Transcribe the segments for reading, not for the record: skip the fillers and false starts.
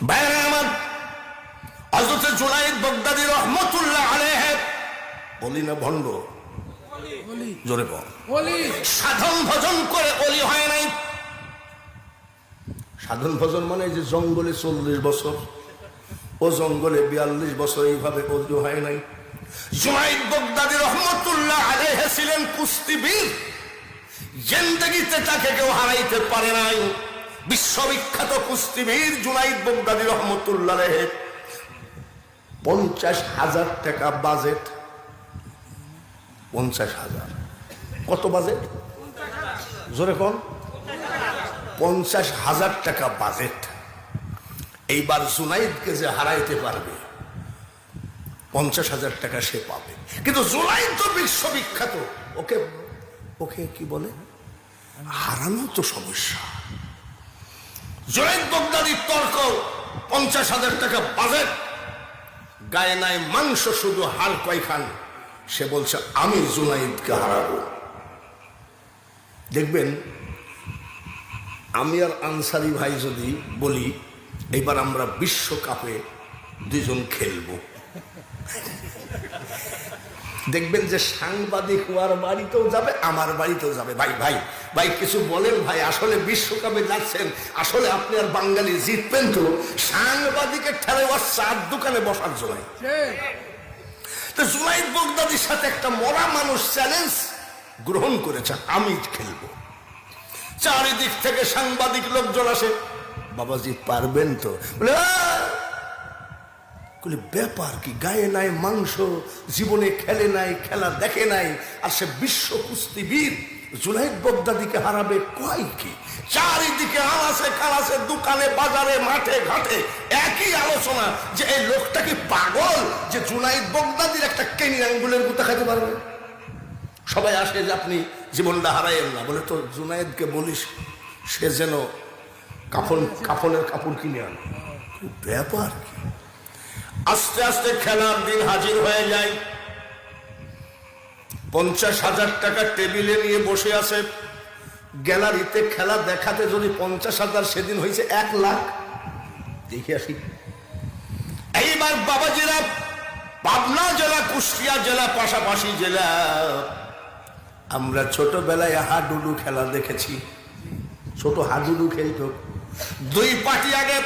বাইরে আমার হযরত জুনায়েদ বাগদাদী রহমাতুল্লাহ আলাইহি বলি না ভণ্ড, জোরে বল, সাধন ভজন করে ওলি হয় নাই। সাধন ভজন মানে যে জঙ্গলে 40 বছর, ও জঙ্গলে 42 বছর এইভাবে ওলি হয় নাই। জুনায়েদ বাগদাদী রহমাতুল্লাহ আলাইহি ছিলেন কুস্তিবীর, জিন্দেগিতে তাকে কেউ হারাইতে পারে নাই। বিশ্ববিখ্যাত কুস্তিবীর জুনায়েদ বাগদাদী রহমাতুল্লাহ আলাইহি 50,000 টাকা বাজেট। 50,000 কত বাজেট? জোরে কোন? 50,000 টাকা বাজেট। এইবার জুনায়েদকে যে হারাইতে পারবে 50,000 টাকা সে পাবে। কিন্তু জুনায়েদ তো বিশ্ববিখ্যাত, ওকে ওকে কি বলে, হারানো তো সমস্যা। জুনায়েদ বাগদাদীর তর্ক, 50,000 টাকা বাজেট, গায়ে নাই মাংস, শুধু হাড় কয়খান। সে বলছে আমি জুনায়েদকে হারাবো। দেখবেন আমি আর আনসারি ভাই যদি বলি এবার আমরা বিশ্বকাপে দুজন খেলবো, দেখবেন যে সাংবাদিক ওর বাড়িতেও যাবে, আমার বাড়িতেও যাবে। ভাই ভাই ভাই কিছু বলেন ভাই, আসলে বিশ্বকাপে যাচ্ছেন, আসলে আপনি আর বাঙালি জিতবেন তো? সাংবাদিকের ঠেলে ওর চার দোকানে বসার জন্য। তো জুনায়েদ বাগদাদীর সাথে একটা মরা মানুষ চ্যালেঞ্জ গ্রহণ করেছে, আমি খেলবো। চারিদিক থেকে সাংবাদিক লোকজন আসে, বাবাজি পারবেন তো? বলে ব্যাপার কি, গায়ে নাই মাংস, জীবনে খেলে নাই, খেলা দেখে নাই, আর সে বিশ্ব কুস্তিবীর জুনায়েদ বাগদাদীকে হারাবে কয় কি? চারিদিকে আনাসে কানাসে, দোকানে বাজারে মাঠে ঘাটে একই আলোচনা যে এই লোকটা কি পাগল যে জুনায়েদ বাগদাদীর একটা কেনি আঙ্গুলের গুতা খাইতে পারবে। সবাই আসে যে আপনি জীবনটা হারাইয়েন না, বলে তো জুনায়েদকে বলিস সে যেন কাফনের কাপড় কিনে আনে। ব্যাপার কি? আস্তে আস্তে খেলার দিন হাজির হয়ে যায়। 50,000 টাকা টেবিলে নিয়ে বসে আছে। গ্যালারিতে খেলা দেখাতে যদি 50,000, সেদিন হয়েছে 1 লাখ। দেখে আসি। এইবার বাবাজিরা পাবনা জেলা, কুষ্টিয়া জেলা, পাশাপাশি জেলা, আমরা ছোটবেলায় হাডুডু খেলা দেখেছি। ছোট হাডুডু খেলতো, 2 পার্টি আগে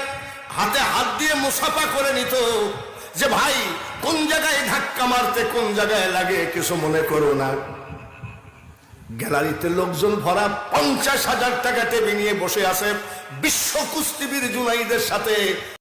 হাতে হাত দিয়ে মুসাফা করে নিত যে ভাই কোন জায়গায় ধাক্কা মারতে কোন জায়গায় লাগে কিছু মনে করো না। গ্যালারিতে লোকজন ভরা, 50,000 টাকা টেবিল নিয়ে বসে আছে বিশ্ব কুস্তিবীর জুনায়েদের সাথে।